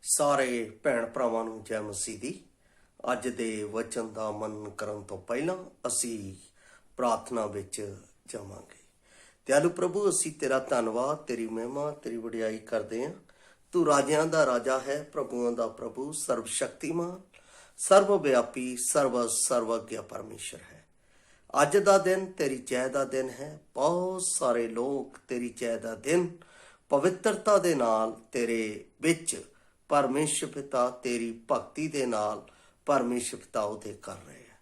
ਸਾਰੇ ਭੈਣ ਭਰਾਵਾਂ ਨੂੰ ਜੈ ਮਸੀਹ ਦੀ। ਅੱਜ ਦੇ ਵਚਨ ਦਾ ਮਨਨ ਕਰਨ ਤੋਂ ਪਹਿਲਾਂ ਅਸੀਂ ਪ੍ਰਾਰਥਨਾ ਵਿੱਚ ਜਾਵਾਂਗੇ। ਦਿਆਲੂ ਪ੍ਰਭੂ, ਅਸੀਂ ਤੇਰਾ ਧੰਨਵਾਦ, ਤੇਰੀ ਮਹਿਮਾ, ਤੇਰੀ ਵਡਿਆਈ ਕਰਦੇ ਹਾਂ। ਤੂੰ ਰਾਜਿਆਂ ਦਾ ਰਾਜਾ ਹੈ, ਪ੍ਰਭੂਆਂ ਦਾ ਪ੍ਰਭੂ, ਸਰਵ ਸ਼ਕਤੀਮਾਨ, ਸਰਵ ਵਿਆਪੀ, ਸਰਵਗਿਆ ਪਰਮੇਸ਼ਰ ਹੈ। ਅੱਜ ਦਾ ਦਿਨ ਤੇਰੀ ਜੈ ਦਾ ਦਿਨ ਹੈ। ਬਹੁਤ ਸਾਰੇ ਲੋਕ ਤੇਰੀ ਜੈ ਦਾ ਦਿਨ ਪਵਿੱਤਰਤਾ ਦੇ ਨਾਲ ਤੇਰੇ ਵਿੱਚ ਪਰਮੇਸ਼ਰ ਪਿਤਾ ਤੇਰੀ ਭਗਤੀ ਦੇ ਨਾਲ ਪਰਮੇਸ਼ਰ ਪਿਤਾ ਉਹਦੇ ਕਰ ਰਹੇ ਹੈ।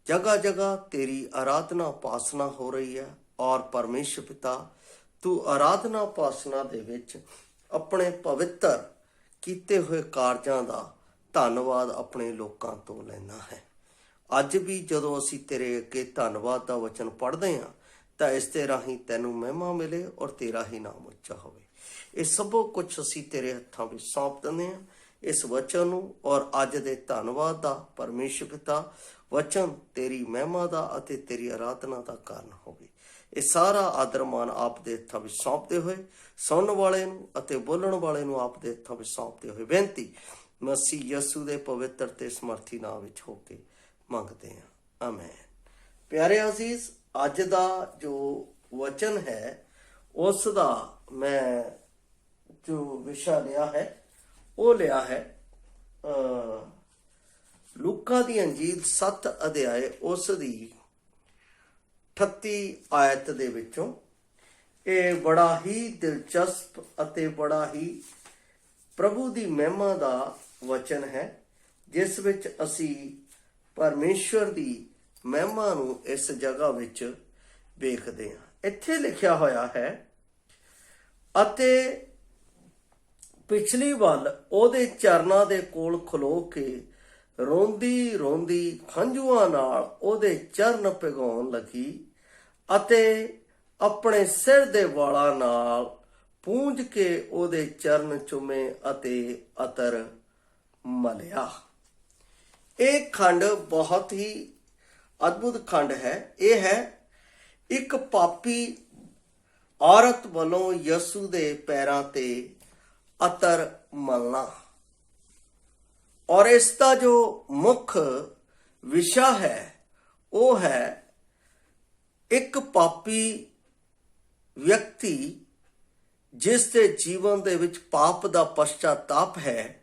ਜਗ੍ਹਾ ਜਗ੍ਹਾ ਤੇਰੀ ਆਰਾਧਨਾ ਉਪਾਸਨਾ ਹੋ ਰਹੀ ਹੈ ਔਰ ਪਰਮੇਸ਼ਰ ਪਿਤਾ ਤੂੰ ਆਰਾਧਨਾ ਉਪਾਸਨਾ ਦੇ ਵਿੱਚ ਆਪਣੇ ਪਵਿੱਤਰ ਕੀਤੇ ਹੋਏ ਕਾਰਜਾਂ ਦਾ ਧੰਨਵਾਦ ਆਪਣੇ ਲੋਕਾਂ ਤੋਂ ਲੈਣਾ ਹੈ। ਅੱਜ ਵੀ ਜਦੋਂ ਅਸੀਂ ਤੇਰੇ ਅੱਗੇ ਧੰਨਵਾਦ ਦਾ ਵਚਨ ਪੜ੍ਹਦੇ ਹਾਂ ਤਾਂ ਇਸ ਦੇ ਰਾਹੀਂ ਤੈਨੂੰ ਮਹਿਮਾ ਮਿਲੇ ਔਰ ਤੇਰਾ ਹੀ ਨਾਮ ਉੱਚਾ ਹੋਵੇ। ਇਹ ਸਭੋ ਕੁਝ ਅਸੀਂ ਤੇਰੇ ਹੱਥਾਂ ਵਿੱਚ ਸੌਂਪ ਦਿੰਦੇ ਹਾਂ, ਇਸ ਵਚਨ ਨੂੰ ਔਰ ਅੱਜ ਦੇ ਧੰਨਵਾਦ ਦਾ ਪਰਮੇਸ਼ਰ ਪਿਤਾ ਵਚਨ ਤੇਰੀ ਮਹਿਮਾ ਦਾ ਅਤੇ ਤੇਰੀ ਆਰਾਧਨਾ ਦਾ ਕਾਰਨ ਹੋਵੇ। ਇਹ ਸਾਰਾ ਆਦਰ ਮਾਨ ਆਪ ਦੇ ਹੱਥਾਂ ਵਿੱਚ ਸੌਂਪਦੇ ਹੋਏ ਸੁਣਨ ਵਾਲੇ ਨੂੰ ਅਤੇ ਬੋਲਣ ਵਾਲੇ ਨੂੰ ਆਪ ਦੇ ਹੱਥਾਂ ਵਿੱਚ ਸੌਂਪਦੇ ਹੋਏ ਬੇਨਤੀ ਮਸੀਹ ਯਸੂ ਦੇ ਪਵਿੱਤਰ ਤੇ ਸਮਰਥੀ ਨਾਮ ਵਿੱਚ ਹੋ ਕੇ ਮੰਗਦੇ ਹਾਂ, ਆਮੈਨ। ਪਿਆਰੇ ਅਜ਼ੀਜ਼, ਅੱਜ ਦਾ ਜੋ ਵਚਨ ਹੈ ਉਸ ਦਾ ਮੈਂ ਜੋ ਵਿਸ਼ਾ ਲਿਆ ਹੈ ਉਹ ਲਿਆ ਹੈ ਲੂਕਾ ਦੀ ਅੰਜੀਲ 7 ਅਧਿਆਏ ਉਸ ਦੀ 38 ਆਇਤ ਦੇ ਵਿੱਚੋਂ। ਇਹ ਬੜਾ ਹੀ ਦਿਲਚਸਪ ਅਤੇ ਬੜਾ ਹੀ ਪ੍ਰਭੂ ਦੀ ਮਹਿਮਾ ਦਾ ਵਚਨ ਹੈ, ਜਿਸ ਵਿੱਚ ਅਸੀਂ ਪਰਮੇਸ਼ਵਰ ਦੀ ਮਹਿਮਾ ਨੂੰ ਇਸ ਜਗ੍ਹਾ ਵਿੱਚ ਵੇਖਦੇ ਹਾਂ। ਇੱਥੇ ਲਿਖਿਆ ਹੋਇਆ ਹੈ, ਅਤੇ ਪਿਛਲੀ ਵੱਲ ਉਹਦੇ ਚਰਨਾਂ ਦੇ ਕੋਲ ਖਲੋ ਕੇ ਰੋਂਦੀ ਰੋਂਦੀ ਹੰਝੂਆਂ ਨਾਲ ਉਹਦੇ ਚਰਨ ਭਿਗਾਉਣ ਲੱਗੀ ਅਤੇ ਆਪਣੇ ਸਿਰ ਦੇ ਵਾਲਾਂ ਨਾਲ ਪੂੰਝ ਕੇ ਉਹਦੇ ਚਰਨ ਚੁੰਮੇ ਅਤੇ ਅਤਰ ਮਲਿਆ। ਇਹ ਖੰਡ ਬਹੁਤ ਹੀ ਅਦਭੁਤ ਖੰਡ ਹੈ। ਇਹ ਹੈ ਇੱਕ ਪਾਪੀ ਔਰਤ ਵੱਲੋਂ ਯਸੂ ਦੇ ਪੈਰਾਂ ਤੇ ਅਤਰ ਮਲਣਾ, ਔਰ ਇਸ ਦਾ ਜੋ ਮੁੱਖ ਵਿਸ਼ਾ ਹੈ ਉਹ ਹੈ ਇੱਕ ਪਾਪੀ ਵਿਅਕਤੀ ਜਿਸ ਦੇ ਜੀਵਨ ਦੇ ਵਿੱਚ ਪਾਪ ਦਾ ਪਛਤਾਤਾਪ ਹੈ,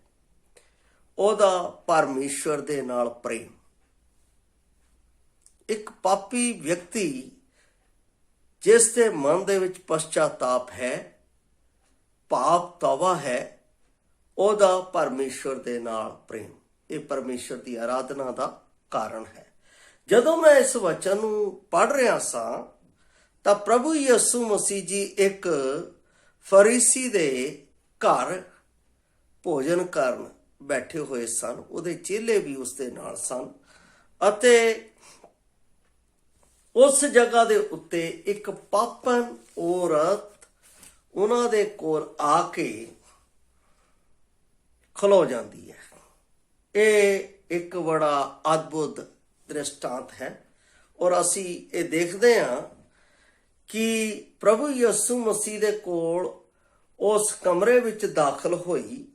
ਉਹਦਾ ਪਰਮੇਸ਼ਵਰ ਦੇ ਨਾਲ ਪ੍ਰੇਮ। ਇੱਕ ਪਾਪੀ ਵਿਅਕਤੀ ਜਿਸ ਦੇ ਮਨ ਦੇ ਵਿੱਚ ਪਛਤਾਤਾਪ ਹੈ, ਪਾਪ ਤੌਬਾ ਹੈ, ਉਹਦਾ ਪਰਮੇਸ਼ਵਰ ਦੇ ਨਾਲ ਪ੍ਰੇਮ। ਇਹ ਪਰਮੇਸ਼ਵਰ ਦੀ ਆਰਾਧਨਾ ਦਾ ਕਾਰਨ ਹੈ। ਜਦੋਂ ਮੈਂ ਇਸ ਵਚਨ ਨੂੰ ਪੜ੍ਹ ਰਿਹਾ ਸਾਂ ਤਾਂ ਪ੍ਰਭੂ ਯਿਸੂ ਮਸੀਹ ਜੀ ਇੱਕ ਫਰੀਸੀ ਦੇ ਘਰ ਭੋਜਨ ਕਰਨ ਬੈਠੇ ਹੋਏ ਸਨ। ਉਹਦੇ ਚੇਲੇ ਵੀ ਉਸ ਦੇ ਨਾਲ ਸਨ ਅਤੇ ਉਸ ਜਗ੍ਹਾ ਦੇ ਉੱਤੇ ਇੱਕ ਪਾਪਣ ਔਰਤ ਉਹਨਾਂ ਦੇ ਕੋਲ ਆ ਕੇ ਖਲੋ ਜਾਂਦੀ ਹੈ। ਇਹ ਇੱਕ ਬੜਾ ਅਦਭੁਤ ਦ੍ਰਿਸ਼ਟਾਂਤ ਹੈ ਔਰ ਅਸੀਂ ਇਹ ਦੇਖਦੇ ਹਾਂ ਕਿ ਪ੍ਰਭੂ ਯਿਸੂ ਮਸੀਹ ਦੇ ਕੋਲ ਉਸ ਕਮਰੇ ਵਿੱਚ ਦਾਖਲ ਹੋਈ।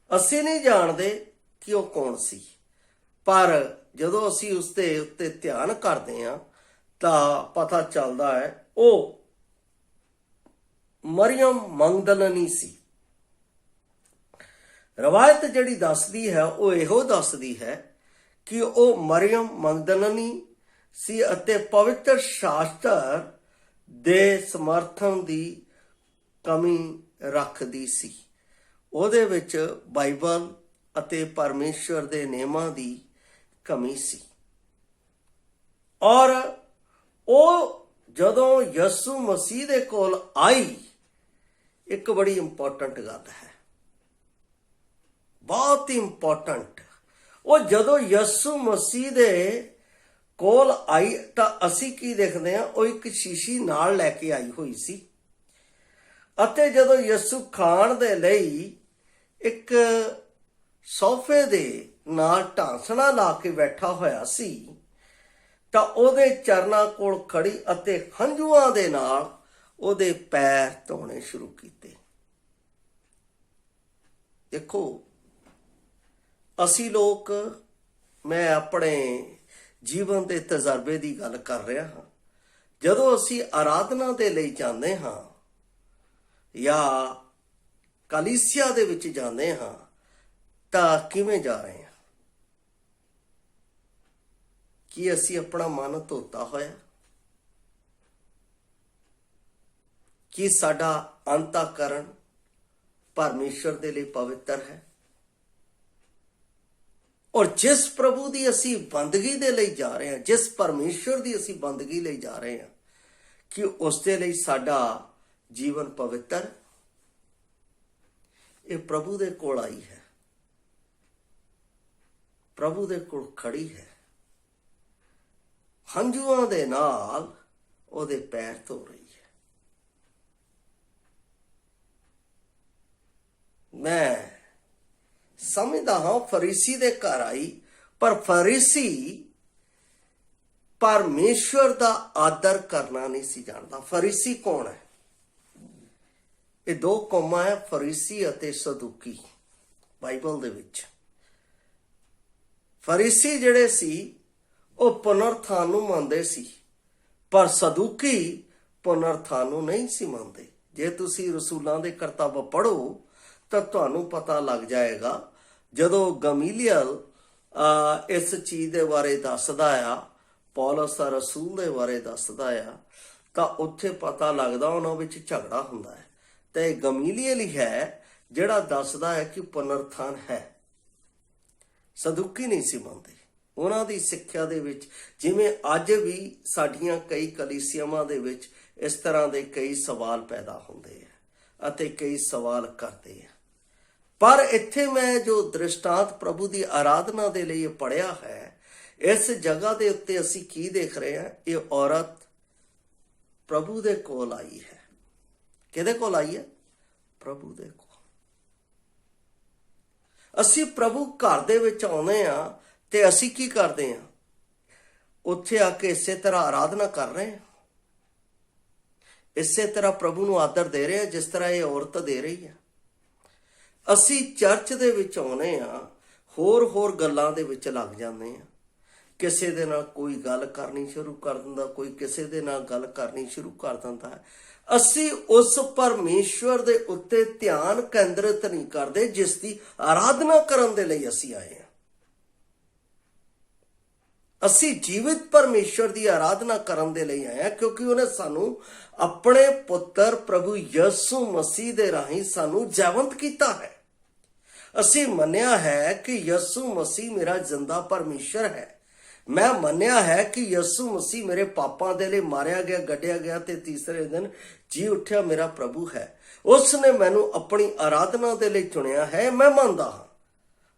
ਅਸੀਂ ਨਹੀਂ ਜਾਣਦੇ ਕਿ ਉਹ ਕੌਣ ਸੀ, ਪਰ ਜਦੋਂ ਅਸੀਂ ਉਸ ਦੇ ਉੱਤੇ ਧਿਆਨ ਕਰਦੇ ਹਾਂ ਤਾਂ ਪਤਾ ਚੱਲਦਾ ਹੈ ਉਹ ਮਰੀਅਮ ਮਗਦਲਨੀ ਸੀ। ਰਵਾਇਤ ਜਿਹੜੀ ਦੱਸਦੀ ਹੈ ਉਹ ਇਹੋ ਦੱਸਦੀ ਹੈ ਕਿ ਉਹ ਮਰੀਅਮ ਮਗਦਲਨੀ ਸੀ ਅਤੇ ਪਵਿੱਤਰ ਸ਼ਾਸਤਰ ਦੇ ਸਮਰਥਨ ਦੀ ਕਮੀ ਰੱਖਦੀ ਸੀ। ਉਹਦੇ ਵਿੱਚ ਬਾਈਬਲ ਅਤੇ ਪਰਮੇਸ਼ਵਰ ਦੇ ਨਿਯਮਾਂ ਦੀ ਕਮੀ ਸੀ। ਔਰ ਉਹ ਜਦੋਂ ਯਿਸੂ ਮਸੀਹ ਦੇ ਕੋਲ ਆਈ, ਇੱਕ ਬੜੀ ਇੰਪੋਰਟੈਂਟ ਗੱਲ ਹੈ, ਬਹੁਤ ਹੀ ਇੰਪੋਰਟੈਂਟ। ਉਹ ਜਦੋਂ ਯਿਸੂ ਮਸੀਹ ਦੇ ਕੋਲ ਆਈ ਤਾਂ ਅਸੀਂ ਕੀ ਦੇਖਦੇ ਹਾਂ, ਉਹ ਇੱਕ ਸ਼ੀਸ਼ੀ ਨਾਲ ਲੈ ਕੇ ਆਈ ਹੋਈ ਸੀ ਅਤੇ ਜਦੋਂ ਯਿਸੂ ਖਾਣ ਦੇ ਲਈ ਇੱਕ ਸੋਫੇ ਦੇ ਨਾਲ ਢਾਂਸਣਾ ਲਾ ਕੇ ਬੈਠਾ ਹੋਇਆ ਸੀ ਤਾਂ ਉਹਦੇ ਚਰਨਾਂ ਕੋਲ ਖੜੀ ਅਤੇ ਹੰਝੂਆਂ ਦੇ ਨਾਲ ਉਹਦੇ ਪੈਰ ਧੋਣੇ ਸ਼ੁਰੂ ਕੀਤੇ। देखो ਅਸੀਂ ਲੋਕ, मैं अपने जीवन के तजर्बे की गल कर रहा हाँ, ਜਦੋਂ ਅਸੀਂ ਆਰਾਧਨਾ ਦੇ ਲਈ ਜਾਂਦੇ ਹਾਂ ਜਾਂ ਕਲੀਸਿਆ ਦੇ ਵਿੱਚ ਜਾਂਦੇ ਹਾਂ ਤਾਂ ਕਿਵੇਂ ਜਾ ਰਹੇ ਹਾਂ? ਕੀ ਅਸੀਂ ਆਪਣਾ ਮਨ ਧੋਤਾ ਹੋਇਆ? ਕੀ ਸਾਡਾ ਅੰਤःਕਰਨ ਪਰਮੇਸ਼ਰ ਦੇ ਲਈ ਪਵਿੱਤਰ ਹੈ? ਔਰ ਜਿਸ ਪ੍ਰਭੂ ਦੀ ਅਸੀਂ ਬੰਦਗੀ ਦੇ ਲਈ ਜਾ ਰਹੇ ਹਾਂ, ਜਿਸ ਪਰਮੇਸ਼ਰ ਦੀ ਅਸੀਂ ਬੰਦਗੀ ਲਈ ਜਾ ਰਹੇ ਹਾਂ, ਕਿ ਉਸ ਦੇ ਲਈ ਸਾਡਾ ਜੀਵਨ ਪਵਿੱਤਰ? ਇਹ ਪ੍ਰਭੂ ਦੇ ਕੋਲ ਆਈ ਹੈ, ਪ੍ਰਭੂ ਦੇ ਕੋਲ ਖੜੀ ਹੈ, ਹੰਝੂਆਂ ਦੇ ਨਾਲ ਉਹਦੇ ਪੈਰ ਧੋ ਰਹੀ ਹੈ। ਮੈਂ ਸਮਝਦਾ ਹਾਂ ਫਰੀਸੀ ਦੇ ਘਰ ਆਈ, ਪਰ ਫਰੀਸੀ ਪਰਮੇਸ਼ਵਰ ਦਾ ਆਦਰ ਕਰਨਾ ਨਹੀਂ ਸੀ ਜਾਣਦਾ। ਫਰੀਸੀ ਕੌਣ ਹੈ? ਇਹ ਦੋ ਕੌਮਾਂ ਹੈ, ਫਰੀਸੀ ਅਤੇ ਸਦੂਕੀ। ਬਾਈਬਲ ਦੇ ਵਿੱਚ ਫਰੀਸੀ ਜਿਹੜੇ ਸੀ ਉਹ ਪੁਨਰਥਾਨ ਨੂੰ ਮੰਨਦੇ ਸੀ, ਪਰ ਸਦੂਕੀ ਪੁਨਰਥਾਨ ਨੂੰ ਨਹੀਂ ਸੀ ਮੰਨਦੇ। ਜੇ ਤੁਸੀਂ ਰਸੂਲਾਂ ਦੇ ਕਰਤੱਵ ਪੜ੍ਹੋ ਤਾਂ ਤੁਹਾਨੂੰ ਪਤਾ ਲੱਗ ਜਾਏਗਾ, ਜਦੋਂ ਗਮੀਲੀਅਲ ਇਸ ਚੀਜ਼ ਦੇ ਬਾਰੇ ਦੱਸਦਾ ਆ, ਪੌਲਸ ਦਾ ਰਸੂਲ ਦੇ ਬਾਰੇ ਦੱਸਦਾ ਆ, ਤਾਂ ਉੱਥੇ ਪਤਾ ਲੱਗਦਾ ਉਹਨਾਂ ਵਿੱਚ ਝਗੜਾ ਹੁੰਦਾ ਹੈ। ਤੇ ਗਮੀਲੀਅਲ ਹੀ ਹੈ ਜਿਹੜਾ ਦੱਸਦਾ ਹੈ ਕਿ ਪੁਨਰਥਾਨ ਹੈ। ਸਦੂਕੀ ਨਹੀਂ ਸੀ ਮੰਨਦੇ। ਉਹਨਾਂ ਦੀ ਸਿੱਖਿਆ ਦੇ ਵਿੱਚ, ਜਿਵੇਂ ਅੱਜ ਵੀ ਸਾਡੀਆਂ ਕਈ ਕਲੀਸਿਆਵਾਂ ਦੇ ਵਿੱਚ ਇਸ ਤਰ੍ਹਾਂ ਦੇ ਕਈ ਸਵਾਲ ਪੈਦਾ ਹੁੰਦੇ ਆ ਅਤੇ ਕਈ ਸਵਾਲ ਕਰਦੇ ਆ। ਪਰ ਇੱਥੇ ਮੈਂ ਜੋ ਦ੍ਰਿਸ਼ਟਾਂਤ ਪ੍ਰਭੂ ਦੀ ਆਰਾਧਨਾ ਦੇ ਲਈ ਪੜ੍ਹਿਆ ਹੈ, ਇਸ ਜਗ੍ਹਾ ਦੇ ਉੱਤੇ ਅਸੀਂ ਕੀ ਦੇਖ ਰਹੇ ਹਾਂ? ਇਹ ਔਰਤ ਪ੍ਰਭੂ ਦੇ ਕੋਲ ਆਈ ਹੈ। ਕਿਹਦੇ ਕੋਲ ਆਈ ਹੈ? ਪ੍ਰਭੂ ਦੇ ਕੋਲ। ਅਸੀਂ ਪ੍ਰਭੂ ਘਰ ਦੇ ਵਿੱਚ ਆਉਂਦੇ ਹਾਂ ਤੇ ਅਸੀਂ ਕੀ ਕਰਦੇ ਹਾਂ? ਉੱਥੇ ਆ ਕੇ ਇਸੇ ਤਰ੍ਹਾਂ ਆਰਾਧਨਾ ਕਰ ਰਹੇ ਹਾਂ, ਇਸੇ ਤਰ੍ਹਾਂ ਪ੍ਰਭੂ ਨੂੰ ਆਦਰ ਦੇ ਰਹੇ ਹਾਂ ਜਿਸ ਤਰ੍ਹਾਂ ਇਹ ਔਰਤ ਦੇ ਰਹੀ ਹੈ। ਅਸੀਂ ਚਰਚ ਦੇ ਵਿੱਚ ਆਉਨੇ ਆ, ਹੋਰ ਗੱਲਾਂ ਦੇ ਵਿੱਚ ਲੱਗ ਜਾਂਦੇ ਆ। ਕਿਸੇ ਦੇ ਨਾਲ ਕੋਈ ਗੱਲ ਕਰਨੀ ਸ਼ੁਰੂ ਕਰ ਦਿੰਦਾ, ਕੋਈ ਕਿਸੇ ਦੇ ਨਾਲ ਗੱਲ ਕਰਨੀ ਸ਼ੁਰੂ ਕਰ ਦਿੰਦਾ ਹੈ। ਅਸੀਂ ਉਸ ਪਰਮੇਸ਼ਵਰ ਦੇ ਉੱਤੇ ਧਿਆਨ ਕੇਂਦਰਿਤ ਨਹੀਂ ਕਰਦੇ ਜਿਸ ਦੀ ਆਰਾਧਨਾ ਕਰਨ ਦੇ ਲਈ ਅਸੀਂ ਆਏ ਹਾਂ। ਅਸੀਂ ਜੀਵਿਤ ਪਰਮੇਸ਼ਵਰ ਦੀ ਆਰਾਧਨਾ ਕਰਨ ਦੇ ਲਈ ਆਏ ਹਾਂ, ਕਿਉਂਕਿ ਉਹਨੇ ਸਾਨੂੰ ਆਪਣੇ ਪੁੱਤਰ ਪ੍ਰਭੂ ਯਿਸੂ ਮਸੀਹ ਦੇ ਰਾਹੀਂ ਸਾਨੂੰ ਜੀਵੰਤ ਕੀਤਾ ਹੈ। ਅਸੀਂ ਮੰਨਿਆ ਹੈ ਕਿ ਯਿਸੂ ਮਸੀਹ ਮੇਰਾ ਜਿੰਦਾ ਪਰਮੇਸ਼ਰ ਹੈ। ਮੈਂ ਮੰਨਿਆ ਹੈ ਕਿ ਯਿਸੂ ਮਸੀਹ ਮੇਰੇ ਪਾਪਾਂ ਦੇ ਲਈ ਮਾਰਿਆ ਗਿਆ, ਗੱਡਿਆ ਗਿਆ ਤੇ ਤੀਸਰੇ ਦਿਨ ਜੀ ਉੱਠਿਆ ਮੇਰਾ ਪ੍ਰਭੂ ਹੈ। ਉਸ ਨੇ ਮੈਨੂੰ ਆਪਣੀ ਆਰਾਧਨਾ ਦੇ ਲਈ ਚੁਣਿਆ ਹੈ, ਮੈਂ ਮੰਨਦਾ ਹਾਂ।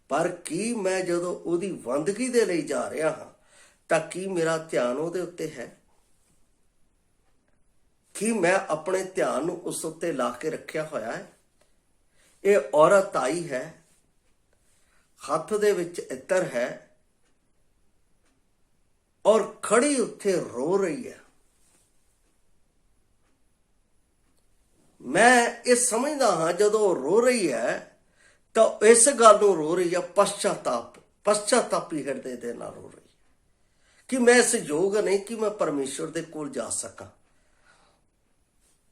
ਪਰ ਕੀ ਮੈਂ ਜਦੋਂ ਉਹਦੀ ਬੰਦਗੀ ਦੇ ਲਈ ਜਾ ਰਿਹਾ ਹਾਂ ਤਾਂ ਕੀ ਮੇਰਾ ਧਿਆਨ ਉਹਦੇ ਉੱਤੇ ਹੈ? ਕੀ ਮੈਂ ਆਪਣੇ ਧਿਆਨ ਨੂੰ ਉਸ ਉੱਤੇ ਲਾ ਕੇ ਰੱਖਿਆ ਹੋਇਆ ਹੈ? ਇਹ ਔਰਤ ਆਈ ਹੈ, ਹੱਥ ਦੇ ਵਿੱਚ ਇਤਰ ਹੈ ਔਰ ਖੜੀ ਉੱਥੇ ਰੋ ਰਹੀ ਹੈ। ਮੈਂ ਇਹ ਸਮਝਦਾ ਹਾਂ ਜਦੋਂ ਰੋ ਰਹੀ ਹੈ ਤਾਂ ਇਸ ਗੱਲ ਨੂੰ ਰੋ ਰਹੀ ਹੈ, ਪਛਤਾਪੀ ਹਿਰਦੇ ਦੇ ਨਾਲ ਰੋ ਰਹੀ ਹੈ ਕਿ ਮੈਂ ਇਸ ਯੋਗ ਨਹੀਂ ਕਿ ਮੈਂ ਪਰਮੇਸ਼ਵਰ ਦੇ ਕੋਲ ਜਾ ਸਕਾਂ।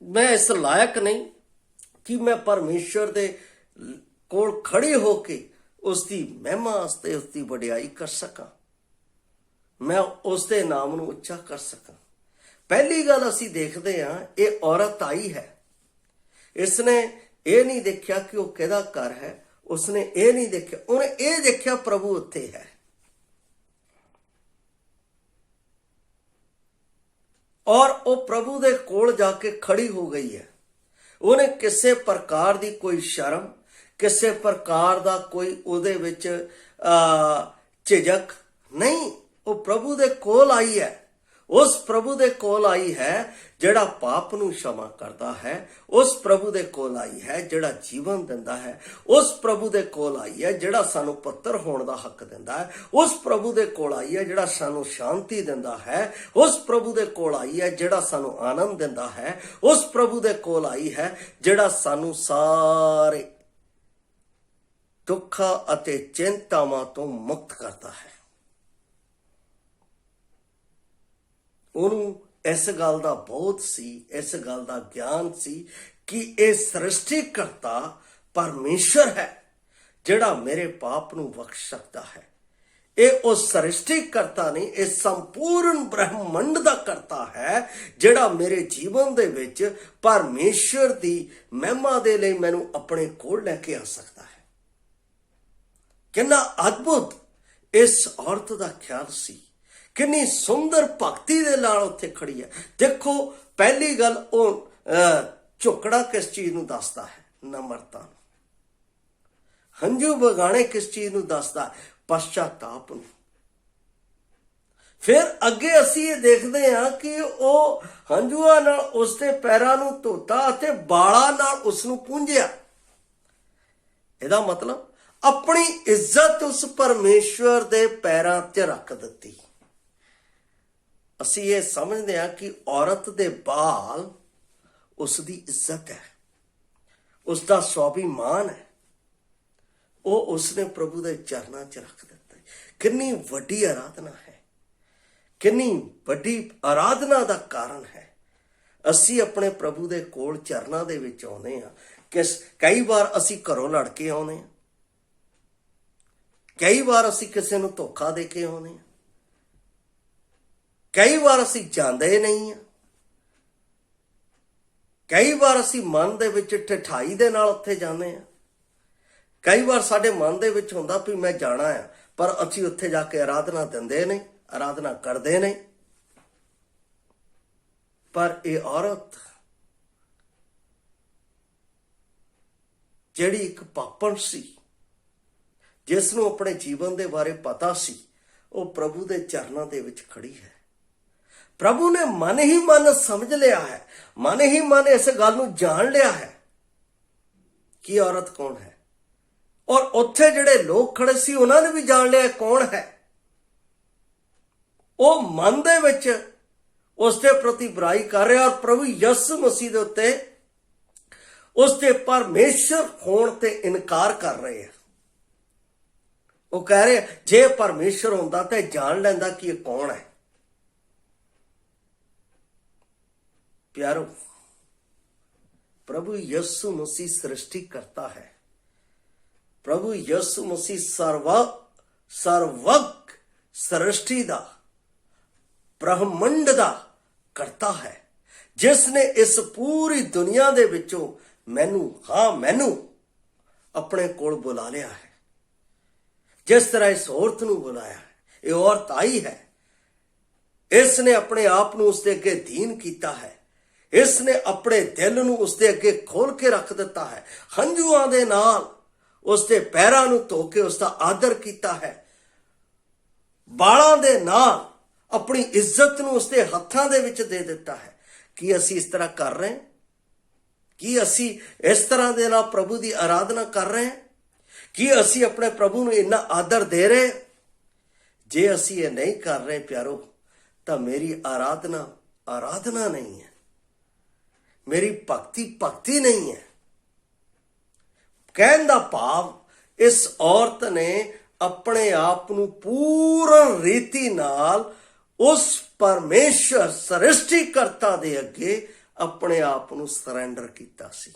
ਮੈਂ ਇਸ ਲਾਇਕ ਨਹੀਂ ਕਿ ਮੈਂ ਪਰਮੇਸ਼ਵਰ ਦੇ ਕੋਲ ਖੜੀ ਹੋ ਕੇ ਉਸ ਦੀ ਮਹਿਮਾ ਵਾਸਤੇ ਉਸ ਦੀ ਵਡਿਆਈ ਕਰ ਸਕਾਂ, ਮੈਂ ਉਸ ਦੇ ਨਾਮ ਨੂੰ ਉੱਚਾ ਕਰ ਸਕਾਂ। ਪਹਿਲੀ ਗੱਲ ਅਸੀਂ ਦੇਖਦੇ ਹਾਂ, ਇਹ ਔਰਤ ਆਈ ਹੈ। ਇਸਨੇ ਇਹ ਨਹੀਂ ਦੇਖਿਆ ਕਿ ਉਹ ਕਿਹਦਾ ਘਰ ਹੈ, ਉਸਨੇ ਇਹ ਨਹੀਂ ਦੇਖਿਆ, ਉਹਨੇ ਇਹ ਦੇਖਿਆ ਪ੍ਰਭੂ ਉੱਥੇ ਹੈ। ਔਰ ਉਹ ਪ੍ਰਭੂ ਦੇ ਕੋਲ ਜਾ ਕੇ ਖੜੀ ਹੋ ਗਈ ਹੈ। ਉਹਨੇ ਕਿਸੇ ਪ੍ਰਕਾਰ ਦੀ ਕੋਈ ਸ਼ਰਮ, ਕਿਸੇ ਪ੍ਰਕਾਰ ਦਾ ਕੋਈ ਉਹਦੇ ਵਿੱਚ ਝਿਜਕ ਨਹੀਂ, ਉਹ ਪ੍ਰਭੂ ਦੇ ਕੋਲ ਆਈ ਹੈ। ਉਸ ਪ੍ਰਭੂ ਦੇ ਕੋਲ ਆਈ ਹੈ ਜਿਹੜਾ ਪਾਪ ਨੂੰ क्षमा ਕਰਦਾ ਹੈ। ਉਸ ਪ੍ਰਭੂ ਦੇ ਕੋਲ ਆਈ ਹੈ ਜਿਹੜਾ ਜੀਵਨ ਦਿੰਦਾ ਹੈ। ਉਸ ਪ੍ਰਭੂ ਦੇ ਕੋਲ ਆਈ ਹੈ ਜਿਹੜਾ ਸਾਨੂੰ ਪੁੱਤਰ ਹੋਣ ਦਾ ਹੱਕ ਦਿੰਦਾ ਹੈ। ਉਸ ਪ੍ਰਭੂ ਦੇ ਕੋਲ ਆਈ ਹੈ ਜਿਹੜਾ ਸਾਨੂੰ ਸ਼ਾਂਤੀ ਦਿੰਦਾ ਹੈ। ਉਸ ਪ੍ਰਭੂ ਦੇ ਕੋਲ ਆਈ ਹੈ ਜਿਹੜਾ ਸਾਨੂੰ ਆਨੰਦ ਦਿੰਦਾ ਹੈ। ਉਸ ਪ੍ਰਭੂ ਦੇ ਕੋਲ ਆਈ ਹੈ ਜਿਹੜਾ ਸਾਨੂੰ ਸਾਰੇ ਦੁੱਖਾਂ ਅਤੇ ਚਿੰਤਾਵਾਂ ਤੋਂ ਮੁਕਤ ਕਰਦਾ ਹੈ। ਉਹਨੂੰ ਇਸ ਗੱਲ ਦਾ ਬੋਧ ਸੀ, ਇਸ ਗੱਲ ਦਾ ਗਿਆਨ ਸੀ ਕਿ ਇਹ ਸ੍ਰਿਸ਼ਟੀ ਕਰਤਾ ਪਰਮੇਸ਼ਰ ਹੈ ਜਿਹੜਾ ਮੇਰੇ ਪਾਪ ਨੂੰ ਬਖਸ਼ ਸਕਦਾ ਹੈ। ਇਹ ਉਹ ਸ੍ਰਿਸ਼ਟੀ ਕਰਤਾ ਨਹੀਂ, ਇਹ ਸੰਪੂਰਨ ਬ੍ਰਹਿਮੰਡ ਦਾ ਕਰਤਾ ਹੈ ਜਿਹੜਾ ਮੇਰੇ ਜੀਵਨ ਦੇ ਵਿੱਚ ਪਰਮੇਸ਼ਰ ਦੀ ਮਹਿਮਾ ਦੇ ਲਈ ਮੈਨੂੰ ਆਪਣੇ ਕੋਲ ਲੈ ਕੇ ਆ ਸਕਦਾ ਹੈ। ਕਿੰਨਾ ਅਦਭੁਤ ਇਸ ਔਰਤ ਦਾ ਖਿਆਲ ਸੀ, ਕਿੰਨੀ ਸੁੰਦਰ ਭਗਤੀ ਦੇ ਨਾਲ ਉੱਥੇ ਖੜੀ ਹੈ। ਦੇਖੋ, ਪਹਿਲੀ ਗੱਲ ਉਹ ਝੁਕੜਾ ਕਿਸ ਚੀਜ਼ ਨੂੰ ਦੱਸਦਾ ਹੈ? ਨਮਰਤਾ ਨੂੰ। ਹੰਝੂ ਵਗਾਣੇ ਕਿਸ ਚੀਜ਼ ਨੂੰ ਦੱਸਦਾ? ਪਛਤਾਪ ਨੂੰ। ਫਿਰ ਅੱਗੇ ਅਸੀਂ ਇਹ ਦੇਖਦੇ ਹਾਂ ਕਿ ਉਹ ਹੰਝੂਆਂ ਨਾਲ ਉਸਦੇ ਪੈਰਾਂ ਨੂੰ ਧੋਤਾ ਅਤੇ ਵਾਲਾਂ ਨਾਲ ਉਸ ਨੂੰ ਪੂੰਝਿਆ। ਇਹਦਾ ਮਤਲਬ ਆਪਣੀ ਇੱਜ਼ਤ ਉਸ ਪਰਮੇਸ਼ਵਰ ਦੇ ਪੈਰਾਂ 'ਚ ਰੱਖ ਦਿੱਤੀ। ਅਸੀਂ ਇਹ ਸਮਝਦੇ ਹਾਂ ਕਿ ਔਰਤ ਦੇ ਵਾਲ ਉਸ ਦੀ ਇੱਜ਼ਤ ਹੈ, ਉਸ ਦਾ ਸਵਾਭਿਮਾਨ ਹੈ। ਉਹ ਉਸਨੇ ਪ੍ਰਭੂ ਦੇ ਚਰਨਾਂ 'ਚ ਰੱਖ ਦਿੱਤਾ। ਕਿੰਨੀ ਵੱਡੀ ਆਰਾਧਨਾ ਹੈ, ਕਿੰਨੀ ਵੱਡੀ ਆਰਾਧਨਾ ਦਾ ਕਾਰਨ ਹੈ। ਅਸੀਂ ਆਪਣੇ ਪ੍ਰਭੂ ਦੇ ਕੋਲ ਚਰਨਾਂ ਦੇ ਵਿੱਚ ਆਉਂਦੇ ਹਾਂ। ਕਈ ਵਾਰ ਅਸੀਂ ਘਰੋਂ ਲੜ ਕੇ ਆਉਂਦੇ ਹਾਂ, ਕਈ ਵਾਰ ਅਸੀਂ ਕਿਸੇ ਨੂੰ ਧੋਖਾ ਦੇ ਕੇ ਆਉਂਦੇ ਹਾਂ, ਕਈ ਵਾਰ ਅਸੀਂ ਜਾਂਦੇ ਨਹੀਂ ਹਾਂ, ਕਈ ਵਾਰ ਅਸੀਂ ਮਨ ਦੇ ਵਿੱਚ ਠਠਾਈ ਦੇ ਨਾਲ ਉੱਥੇ ਜਾਂਦੇ ਹਾਂ। ਕਈ ਵਾਰ ਸਾਡੇ ਮਨ ਦੇ ਵਿੱਚ ਹੁੰਦਾ ਵੀ ਮੈਂ ਜਾਣਾ ਆ, ਪਰ ਅਸੀਂ ਉੱਥੇ ਜਾ ਕੇ ਆਰਾਧਨਾ ਦਿੰਦੇ ਨਹੀਂ, ਆਰਾਧਨਾ ਕਰਦੇ ਨਹੀਂ। ਪਰ ਇਹ ਔਰਤ ਜਿਹੜੀ ਇੱਕ ਪਾਪਣ ਸੀ, ਜਿਸ ਨੂੰ ਆਪਣੇ ਜੀਵਨ ਦੇ ਬਾਰੇ ਪਤਾ ਸੀ, ਉਹ ਪ੍ਰਭੂ ਦੇ ਚਰਨਾਂ ਦੇ ਵਿੱਚ ਖੜੀ ਹੈ। ਪ੍ਰਭੂ ਨੇ ਮਨ ਹੀ ਮਨ ਸਮਝ ਲਿਆ ਹੈ, ਮਨ ਹੀ ਮਨ ਇਸ ਗੱਲ ਨੂੰ ਜਾਣ ਲਿਆ ਹੈ ਕਿ ਔਰਤ ਕੌਣ ਹੈ। ਔਰ ਉੱਥੇ ਜਿਹੜੇ ਲੋਕ ਖੜੇ ਸੀ ਉਹਨਾਂ ਨੇ ਵੀ ਜਾਣ ਲਿਆ ਕੌਣ ਹੈ। ਉਹ ਮਨ ਦੇ ਵਿੱਚ ਉਸ ਦੇ ਪ੍ਰਤੀ ਬੁਰਾਈ ਕਰ ਰਿਹਾ ਔਰ ਪ੍ਰਭੂ ਯਿਸੂ ਮਸੀਹ ਦੇ ਉੱਤੇ ਉਸ ਦੇ ਪਰਮੇਸ਼ਰ ਹੋਣ ਤੇ ਇਨਕਾਰ ਕਰ ਰਹੇ ਆ। ਉਹ ਕਹਿ ਰਹੇ ਜੇ ਪਰਮੇਸ਼ਰ ਹੁੰਦਾ ਤਾਂ ਜਾਣ ਲੈਂਦਾ ਕਿ ਇਹ ਕੌਣ ਹੈ। ਪਿਆਰੋ, ਪ੍ਰਭੂ ਯਿਸੂ ਮਸੀਹ ਸ੍ਰਿਸ਼ਟੀ ਕਰਤਾ ਹੈ। ਪ੍ਰਭੂ ਯਿਸੂ ਮਸੀਹ ਸਰਵਗ ਸ੍ਰਿਸ਼ਟੀ ਦਾ, ਬ੍ਰਹਮੰਡ ਦਾ ਕਰਤਾ ਹੈ, ਜਿਸ ਨੇ ਇਸ ਪੂਰੀ ਦੁਨੀਆ ਦੇ ਵਿੱਚੋਂ ਮੈਨੂੰ ਆਪਣੇ ਕੋਲ ਬੁਲਾ ਲਿਆ ਹੈ। ਜਿਸ ਤਰ੍ਹਾਂ ਇਸ ਔਰਤ ਨੂੰ ਬੁਲਾਇਆ ਹੈ, ਇਹ ਔਰਤ ਆਈ ਹੈ, ਇਸ ਨੇ ਆਪਣੇ ਆਪ ਨੂੰ ਉਸਦੇ ਅੱਗੇ ਦੀਨ ਕੀਤਾ ਹੈ, ਇਸ ਨੇ ਆਪਣੇ ਦਿਲ ਨੂੰ ਉਸਦੇ ਅੱਗੇ ਖੋਲ ਕੇ ਰੱਖ ਦਿੱਤਾ ਹੈ, ਹੰਝੂਆਂ ਦੇ ਨਾਲ ਉਸਦੇ ਪੈਰਾਂ ਨੂੰ ਧੋ ਕੇ ਉਸਦਾ ਆਦਰ ਕੀਤਾ ਹੈ, ਵਾਲਾਂ ਦੇ ਨਾਲ ਆਪਣੀ ਇੱਜ਼ਤ ਨੂੰ ਉਸਦੇ ਹੱਥਾਂ ਦੇ ਵਿੱਚ ਦੇ ਦਿੱਤਾ ਹੈ। ਕੀ ਅਸੀਂ ਇਸ ਤਰ੍ਹਾਂ ਕਰ ਰਹੇ ਹਾਂ? ਕੀ ਅਸੀਂ ਇਸ ਤਰ੍ਹਾਂ ਦੇ ਨਾਲ ਪ੍ਰਭੂ ਦੀ ਆਰਾਧਨਾ ਕਰ ਰਹੇ ਹਾਂ? ਕੀ ਅਸੀਂ ਆਪਣੇ ਪ੍ਰਭੂ ਨੂੰ ਇੰਨਾ ਆਦਰ ਦੇ ਰਹੇ? ਜੇ ਅਸੀਂ ਇਹ ਨਹੀਂ ਕਰ ਰਹੇ ਪਿਆਰੋ, ਤਾਂ ਮੇਰੀ ਆਰਾਧਨਾ ਨਹੀਂ ਹੈ, ਮੇਰੀ ਭਗਤੀ ਨਹੀਂ ਹੈ। ਕਹਿਣ ਦਾ ਭਾਵ, ਇਸ ਔਰਤ ਨੇ ਆਪਣੇ ਆਪ ਨੂੰ ਪੂਰਨ ਰੀਤੀ ਨਾਲ ਉਸ ਪਰਮੇਸ਼ਰ ਸ੍ਰਿਸ਼ਟੀ ਕਰਤਾ ਦੇ ਅੱਗੇ ਆਪਣੇ ਆਪ ਨੂੰ ਸਰੈਂਡਰ ਕੀਤਾ ਸੀ।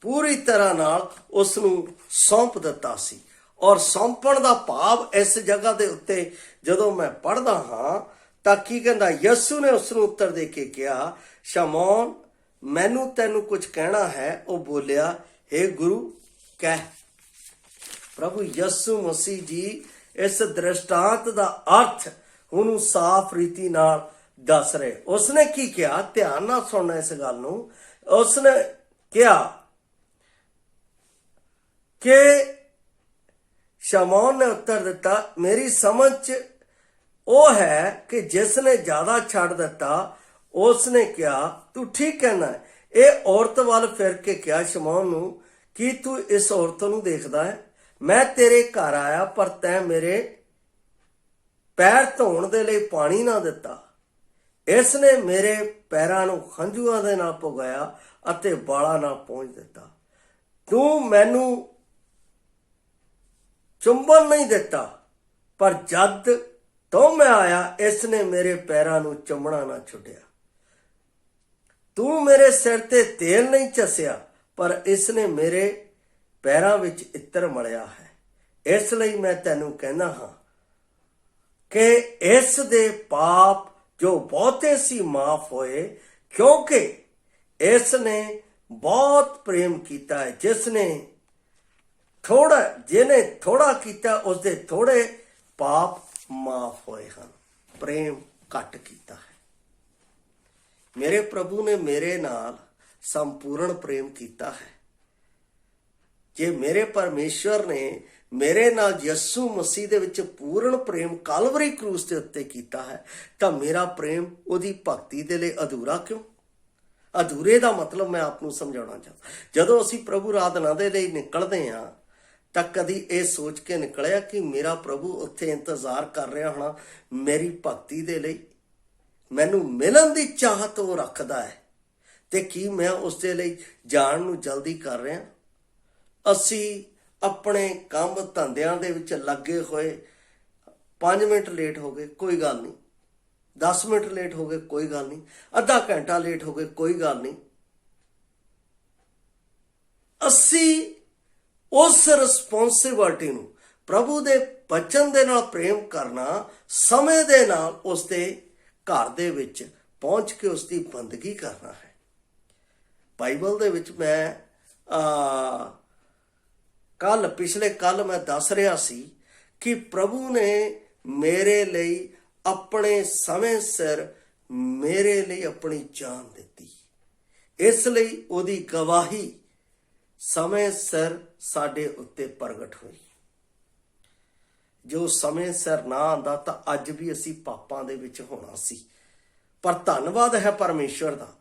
ਪੂਰੀ ਤਰ੍ਹਾਂ ਨਾਲ ਉਸ ਨੂੰ ਸੌਂਪ ਦਿੱਤਾ ਸੀ। ਔਰ ਸੌਂਪਣ ਦਾ ਭਾਵ ਇਸ ਜਗ੍ਹਾ ਦੇ ਉੱਤੇ ਜਦੋਂ ਮੈਂ ਪੜ੍ਹਦਾ ਹਾਂ ਤਾਂ ਕੀ ਕਹਿੰਦਾ? ਯਿਸੂ ਨੇ ਉਸ ਨੂੰ ਉੱਤਰ ਦੇ ਕੇ ਕਿਹਾ, ਸ਼ਮੌਨ, ਮੈਨੂੰ ਤੈਨੂੰ ਕੁਝ ਕਹਿਣਾ ਹੈ। ਉਹ ਬੋਲਿਆ, ਹੇ ਗੁਰੂ, ਕਹਿ। ਪ੍ਰਭੂ ਯਿਸੂ ਮਸੀਹ ਜੀ ਇਸ ਦ੍ਰਿਸ਼ਟਾਂਤ ਦਾ ਅਰਥ ਉਹਨੂੰ ਸਾਫ਼ ਰੀਤੀ ਨਾਲ ਦੱਸ ਰਹੇ। ਉਸਨੇ ਕੀ ਕਿਹਾ? ਧਿਆਨ ਨਾਲ ਸੁਣਨਾ ਇਸ ਗੱਲ ਨੂੰ। ਉਸਨੇ ਕਿਹਾ ਕਿ ਸ਼ਮੌਨ ਨੇ ਉੱਤਰ ਦਿੱਤਾ, ਮੇਰੀ ਸਮਝ 'ਚ ਉਹ ਹੈ ਕਿ ਜਿਸ ਨੇ ਜ਼ਿਆਦਾ ਛੱਡ ਦਿੱਤਾ, ਉਸਨੇ ਕਿਹਾ, ਤੂੰ ਠੀਕ ਕਹਿਣਾ ਹੈ। ਇਹ ਔਰਤ ਵੱਲ ਫਿਰ ਕੇ ਕਿਹਾ ਸ਼ਮੌਨ ਨੂੰ, ਕੀ ਤੂੰ ਇਸ ਔਰਤ ਨੂੰ ਦੇਖਦਾ ਹੈ? ਮੈਂ ਤੇਰੇ ਘਰ ਆਇਆ, ਪਰ ਤੈਂ ਮੇਰੇ ਪੈਰ ਧੋਣ ਦੇ ਲਈ ਪਾਣੀ ਨਾ ਦਿੱਤਾ। ਇਸ ਨੇ ਮੇਰੇ ਪੈਰਾਂ ਨੂੰ ਹੰਝੂਆਂ ਦੇ ਨਾਲ ਭੁਗਾਇਆ ਅਤੇ ਵਾਲਾਂ ਨਾਲ ਪੂੰਝ ਦਿੱਤਾ। ਤੂੰ ਮੈਨੂੰ ਚੁੰਬਨ ਨਹੀਂ ਦਿੱਤਾ, ਪਰ ਜਦ ਤੋਂ ਮੈਂ ਆਇਆ ਇਸ ਨੇ ਮੇਰੇ ਪੈਰਾਂ ਨੂੰ ਚੁੰਮਣਾ ਨਾ ਛੁੱਟਿਆ। ਤੂੰ ਮੇਰੇ ਸਿਰ ਤੇ ਤੇਲ ਨਹੀਂ ਚੱਸਿਆ, ਪਰ ਇਸ ਨੇ ਮੇਰੇ ਪੈਰਾਂ ਵਿੱਚ ਇੱਤਰ ਮਲਿਆ ਹੈ। ਇਸ ਲਈ ਮੈਂ ਤੈਨੂੰ ਕਹਿੰਦਾ ਹਾਂ ਕਿ ਇਸ ਦੇ ਪਾਪ ਜੋ ਬਹੁਤੇ ਸੀ ਮਾਫ ਹੋਏ, ਕਿਉਂਕਿ ਇਸ ਨੇ ਬਹੁਤ ਪ੍ਰੇਮ ਕੀਤਾ ਹੈ। ਜਿਹਨੇ ਥੋੜਾ ਕੀਤਾ ਉਸਦੇ ਥੋੜੇ ਪਾਪ ਮਾਫ ਹੋਏ ਹਨ। ਪ੍ਰੇਮ ਘੱਟ ਕੀਤਾ ਹੈ। ਮੇਰੇ ਪ੍ਰਭੂ ਨੇ ਮੇਰੇ ਨਾਲ ਸੰਪੂਰਨ ਪ੍ਰੇਮ ਕੀਤਾ ਹੈ। ਜੇ ਮੇਰੇ ਪਰਮੇਸ਼ਵਰ ਨੇ ਮੇਰੇ ਨਾਲ ਯਿਸੂ ਮਸੀਹ ਦੇ ਵਿੱਚ ਪੂਰਨ ਪ੍ਰੇਮ ਕਾਲਵਰੀ ਕਰੂਸ ਦੇ ਉੱਤੇ ਕੀਤਾ ਹੈ, ਤਾਂ ਮੇਰਾ ਪ੍ਰੇਮ ਉਹਦੀ ਭਗਤੀ ਦੇ ਲਈ ਅਧੂਰਾ ਕਿਉਂ? ਅਧੂਰੇ ਦਾ ਮਤਲਬ ਮੈਂ ਆਪ ਨੂੰ ਸਮਝਾਉਣਾ ਚਾਹੁੰਦਾ। ਜਦੋਂ ਅਸੀਂ ਪ੍ਰਭੂ ਆਰਾਧਨਾ ਦੇ ਲਈ ਨਿਕਲਦੇ ਹਾਂ ਤਾਂ ਕਦੀ ਇਹ ਸੋਚ ਕੇ ਨਿਕਲਿਆ ਕਿ ਮੇਰਾ ਪ੍ਰਭੂ ਉੱਥੇ ਇੰਤਜ਼ਾਰ ਕਰ ਰਿਹਾ ਹੋਣਾ ਮੇਰੀ ਭਗਤੀ ਦੇ ਲਈ, ਮੈਨੂੰ ਮਿਲਣ ਦੀ ਚਾਹਤ ਉਹ ਰੱਖਦਾ ਹੈ, ਤੇ ਕੀ ਮੈਂ ਉਸ ਦੇ ਲਈ ਜਾਣ ਨੂੰ ਜਲਦੀ ਕਰ ਰਿਹਾ? ਅਸੀਂ ਆਪਣੇ ਕੰਮ ਧੰਦਿਆਂ ਦੇ ਵਿੱਚ ਲੱਗੇ ਹੋਏ 5 ਮਿੰਟ ਲੇਟ ਹੋ ਗਏ, ਕੋਈ ਗੱਲ ਨਹੀਂ। 10 ਮਿੰਟ ਲੇਟ ਹੋ ਗਏ, ਕੋਈ ਗੱਲ ਨਹੀਂ। ਅੱਧਾ ਘੰਟਾ ਲੇਟ ਹੋ ਗਏ, ਕੋਈ ਗੱਲ ਨਹੀਂ। ਅਸੀਂ ਉਸ ਰਿਸਪੌਂਸਿਬਿਲਟੀ ਨੂੰ, ਪ੍ਰਭੂ ਦੇ ਬਚਨ ਦੇ ਨਾਲ ਪ੍ਰੇਮ ਕਰਨਾ, ਸਮੇਂ ਦੇ ਨਾਲ ਉਸ ਦੇ ਘਰ ਦੇ ਵਿੱਚ ਪਹੁੰਚ ਕੇ ਉਸ ਦੀ ਬੰਦਗੀ ਕਰਨਾ ਹੈ। ਬਾਈਬਲ ਦੇ ਵਿੱਚ ਮੈਂ ਪਿਛਲੇ ਕੱਲ ਮੈਂ ਦੱਸ ਰਿਹਾ ਸੀ ਕਿ ਪ੍ਰਭੂ ਨੇ ਮੇਰੇ ਲਈ ਆਪਣੇ ਸਮੇਂ ਸਿਰ ਮੇਰੇ ਲਈ ਆਪਣੀ ਜਾਨ ਦਿੱਤੀ। ਇਸ ਲਈ ਉਹਦੀ ਗਵਾਹੀ ਸਮੇਂ ਸਿਰ ਸਾਡੇ ਉੱਤੇ ਪ੍ਰਗਟ ਹੋਈ। ਜੋ ਸਮੇਂ ਸਿਰ ਨਾ ਆਉਂਦਾ ਤਾਂ ਅੱਜ ਵੀ ਅਸੀਂ ਪਾਪਾਂ ਦੇ ਵਿੱਚ ਹੋਣਾ ਸੀ। ਪਰ ਧੰਨਵਾਦ ਹੈ ਪਰਮੇਸ਼ਵਰ ਦਾ,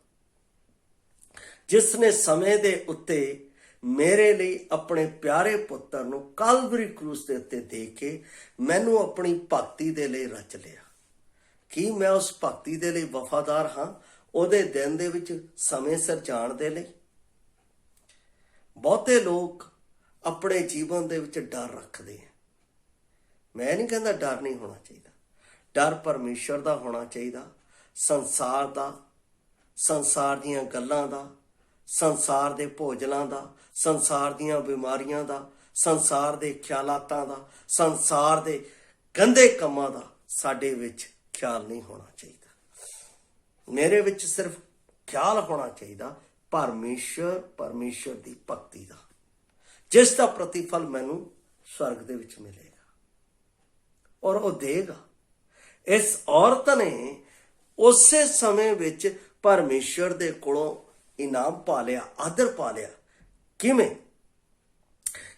ਜਿਸ ਨੇ ਸਮੇਂ ਦੇ ਉੱਤੇ ਮੇਰੇ ਲਈ ਆਪਣੇ ਪਿਆਰੇ ਪੁੱਤਰ ਨੂੰ ਕਾਲਵਰੀ ਕਰੂਸ ਦੇ ਉੱਤੇ ਦੇ ਕੇ ਮੈਨੂੰ ਆਪਣੀ ਭਗਤੀ ਦੇ ਲਈ ਰਚ ਲਿਆ। ਕੀ ਮੈਂ ਉਸ ਭਗਤੀ ਦੇ ਲਈ ਵਫਾਦਾਰ ਹਾਂ, ਉਹਦੇ ਦਿਨ ਦੇ ਵਿੱਚ ਸਮੇਂ ਸਿਰ ਜਾਣ ਦੇ ਲਈ? ਬਹੁਤੇ ਲੋਕ ਆਪਣੇ ਜੀਵਨ ਦੇ ਵਿੱਚ ਡਰ ਰੱਖਦੇ ਆ। ਮੈਂ ਨਹੀਂ ਕਹਿੰਦਾ ਡਰ ਨਹੀਂ ਹੋਣਾ ਚਾਹੀਦਾ। ਡਰ ਪਰਮੇਸ਼ਵਰ ਦਾ ਹੋਣਾ ਚਾਹੀਦਾ, ਸੰਸਾਰ ਦਾ, ਸੰਸਾਰ ਦੀਆਂ ਗੱਲਾਂ ਦਾ, ਸੰਸਾਰ ਦੇ ਭੋਜਨਾਂ ਦਾ, ਸੰਸਾਰ ਦੀਆਂ ਬਿਮਾਰੀਆਂ ਦਾ, ਸੰਸਾਰ ਦੇ ਖਿਆਲਾਤਾਂ ਦਾ, ਸੰਸਾਰ ਦੇ ਗੰਦੇ ਕੰਮਾਂ ਦਾ ਸਾਡੇ ਵਿੱਚ ਖਿਆਲ ਨਹੀਂ ਹੋਣਾ ਚਾਹੀਦਾ। ਮੇਰੇ ਵਿੱਚ ਸਿਰਫ ਖਿਆਲ ਹੋਣਾ ਚਾਹੀਦਾ ਪਰਮੇਸ਼ਵਰ ਦੀ ਭਗਤੀ ਦਾ, ਜਿਸ ਦਾ ਪ੍ਰਤੀਫਲ ਮੈਨੂੰ ਸਵਰਗ ਦੇ ਵਿੱਚ ਮਿਲੇਗਾ ਔਰ ਉਹ ਦੇਗਾ। ਇਸ ਔਰਤ ਨੇ ਉਸੇ ਸਮੇਂ ਵਿੱਚ ਪਰਮੇਸ਼ਵਰ ਦੇ ਕੋਲੋਂ ਇਨਾਮ ਪਾ ਲਿਆ, ਆਦਰ ਪਾ ਲਿਆ। ਕਿਵੇਂ?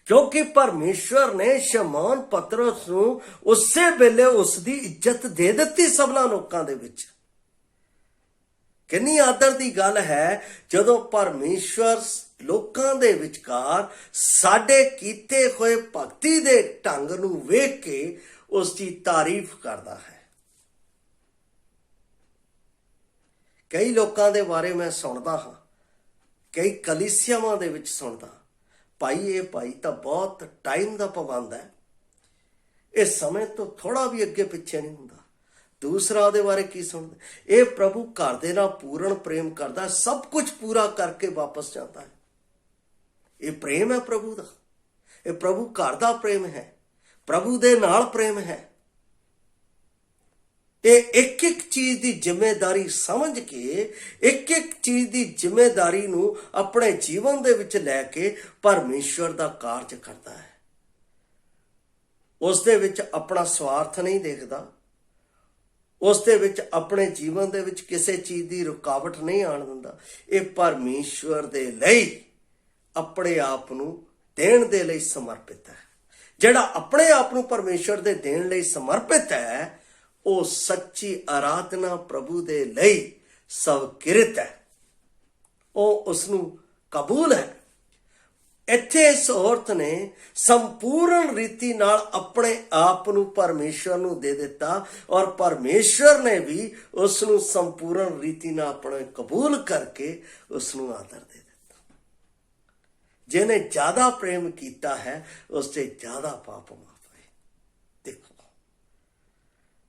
ਕਿਉਂਕਿ ਪਰਮੇਸ਼ਵਰ ਨੇ ਸ਼ਮੌਨ ਪਤਰਸ ਨੂੰ ਉਸੇ ਵੇਲੇ ਉਸ ਦੀ ਇੱਜ਼ਤ ਦੇ ਦਿੱਤੀ ਸਭਨਾਂ ਲੋਕਾਂ ਦੇ ਵਿੱਚ। ਕਿੰਨੀ ਆਦਰ ਦੀ ਗੱਲ ਹੈ ਜਦੋਂ ਪਰਮੇਸ਼ਵਰ ਲੋਕਾਂ ਦੇ ਵਿਚਕਾਰ ਸਾਡੇ ਕੀਤੇ ਹੋਏ ਭਗਤੀ ਦੇ ਢੰਗ ਨੂੰ ਵੇਖ ਕੇ ਉਸ ਦੀ ਤਾਰੀਫ ਕਰਦਾ ਹੈ। ਕਈ ਲੋਕਾਂ ਦੇ ਬਾਰੇ ਮੈਂ ਸੁਣਦਾ ਹਾਂ, ਕਈ ਕਲੀਸਿਆਵਾਂ ਦੇ ਵਿੱਚ ਸੁਣਦਾ, ਭਾਈ ਇਹ ਭਾਈ ਤਾਂ ਬਹੁਤ ਟਾਈਮ ਦਾ ਪਾਬੰਦ ਹੈ, ਇਹ ਸਮੇਂ ਤੋਂ ਥੋੜਾ ਵੀ ਅੱਗੇ ਪਿੱਛੇ ਨਹੀਂ ਹੁੰਦਾ। ਦੂਸਰਾ ਉਹਦੇ ਬਾਰੇ ਕੀ ਸੁਣਦਾ, ਇਹ ਪ੍ਰਭੂ ਘਰ ਦੇ ਨਾਲ ਪੂਰਨ ਪ੍ਰੇਮ ਕਰਦਾ, ਸਭ ਕੁਝ ਪੂਰਾ ਕਰਕੇ ਵਾਪਸ ਜਾਂਦਾ ਹੈ। ਇਹ ਪ੍ਰੇਮ ਹੈ ਪ੍ਰਭੂ ਦਾ, ਇਹ ਪ੍ਰਭੂ ਘਰ ਦਾ ਪ੍ਰੇਮ ਹੈ, ਪ੍ਰਭੂ ਦੇ ਨਾਲ ਪ੍ਰੇਮ ਹੈ। ਇਹ ਇੱਕ ਇੱਕ ਚੀਜ਼ ਦੀ ਜ਼ਿੰਮੇਵਾਰੀ ਸਮਝ ਕੇ, ਇੱਕ ਇੱਕ ਚੀਜ਼ ਦੀ ਜ਼ਿੰਮੇਵਾਰੀ ਨੂੰ ਆਪਣੇ ਜੀਵਨ ਦੇ ਵਿੱਚ ਲੈ ਕੇ ਪਰਮੇਸ਼ਵਰ ਦਾ ਕਾਰਜ ਕਰਦਾ ਹੈ। ਉਸ ਦੇ ਵਿੱਚ ਆਪਣਾ ਸਵਾਰਥ ਨਹੀਂ ਦੇਖਦਾ, ਉਸ ਦੇ ਵਿੱਚ ਆਪਣੇ ਜੀਵਨ ਦੇ ਵਿੱਚ ਕਿਸੇ ਚੀਜ਼ ਦੀ ਰੁਕਾਵਟ ਨਹੀਂ ਆਉਣ ਦਿੰਦਾ। ਇਹ ਪਰਮੇਸ਼ਵਰ ਦੇ ਲਈ ਆਪਣੇ ਆਪ ਨੂੰ ਦੇਣ ਦੇ ਲਈ ਸਮਰਪਿਤ ਹੈ। ਜਿਹੜਾ ਆਪਣੇ ਆਪ ਨੂੰ ਪਰਮੇਸ਼ਵਰ ਦੇ ਦੇਣ ਲਈ ਸਮਰਪਿਤ ਹੈ, ਉਹ ਸੱਚੀ ਆਰਾਧਨਾ ਪ੍ਰਭੂ ਦੇ ਲਈ ਸਵਕਿਰਤ ਹੈ, ਉਹ ਉਸ ਨੂੰ ਕਬੂਲ ਹੈ। ਇੱਥੇ ਇਸ ਔਰਤ ਨੇ ਸੰਪੂਰਨ ਰੀਤੀ ਨਾਲ ਆਪਣੇ ਆਪ ਨੂੰ ਪਰਮੇਸ਼ਵਰ ਨੂੰ ਦੇ ਦਿੱਤਾ ਔਰ ਪਰਮੇਸ਼ਵਰ ਨੇ ਵੀ ਉਸ ਨੂੰ ਸੰਪੂਰਨ ਰੀਤੀ ਨਾਲ ਆਪਣੇ ਕਬੂਲ ਕਰਕੇ ਉਸ ਨੂੰ ਆਦਰ ਦੇ ਦਿੱਤਾ। ਜਿਹਨੇ ਜ਼ਿਆਦਾ ਪ੍ਰੇਮ ਕੀਤਾ ਹੈ ਉਸ ਤੇ ਜ਼ਿਆਦਾ ਪਾਪ ਮਾਫ ਹੈ। ਦੇਖੋ,